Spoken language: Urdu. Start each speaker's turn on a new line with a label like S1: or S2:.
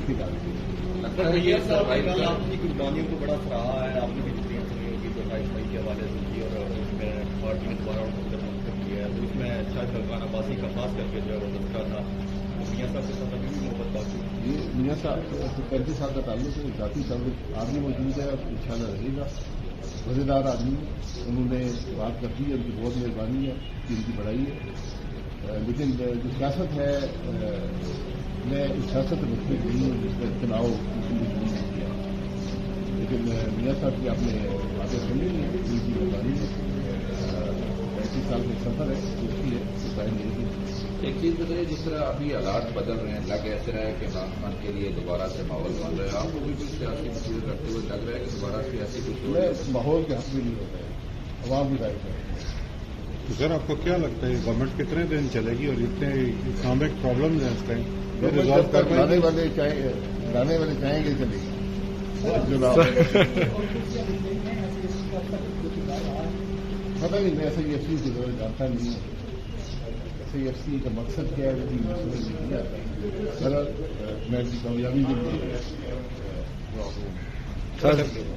S1: کی ڈال دی.
S2: آپ کی قربانیوں کو بڑا سراہا ہے, آپ نے بھی جتنی سنی ہوگی 28 کے حوالے سے کی, اور اس میں پارٹی نے دوبارہ منتخب کیا ہے, تو اس میں شاید خان عباسی کا خاص کر کے جو ہے وہ تذکرہ تھا. میاں صاحب کے ساتھ ابھی بھی محبت باقی.
S1: یہ میاں صاحب 35 سال کا تعلق ہے, ذاتی تعلق آدمی موجود ہے, ان شاء اللہ رہے گا. وزیردار آدمی, انہوں نے بات کر دی ہے, ان کی بہت مہربانی ہے, ان کی بڑائی ہے. لیکن جو سیاست ہے, میں اس سیاست میں مختلف نہیں ہوں جس میں چناؤ نہیں کیا, لیکن میاں صاحب کی آپ نے باتیں سنی نہیں, ان کی مہربانی ہے. 35 سال کا سفر ہے, اس کی ہے نہیں.
S3: ایک چیز بتائیے, جس طرح ابھی حالات بدل رہے ہیں, لگ ایسے رہا ہے کہ عمران خان کے لیے دوبارہ سے ماحول بن رہا ہے, آپ کو بھی کچھ سیاسی مسئلے کرتے ہوئے لگ رہا ہے کہ دوبارہ سیاسی کچھ
S1: ماحول کے حق میں نہیں ہوتا ہے, عوام بھی رائے ہے.
S4: سر آپ کو کیا لگتا ہے گورنمنٹ کتنے دن چلے گی, اور اتنے اکنامک پرابلمز ہیں اس ٹائم,
S1: لانے والے چاہیں گے چلے گی. پتہ نہیں, میں ایسے ہی ایف سی کے بارے میں جانتا نہیں ہوں. ایسے ایف سی کا مقصد کیا ہے, نہیں آتا. میں کامیابی کے لیے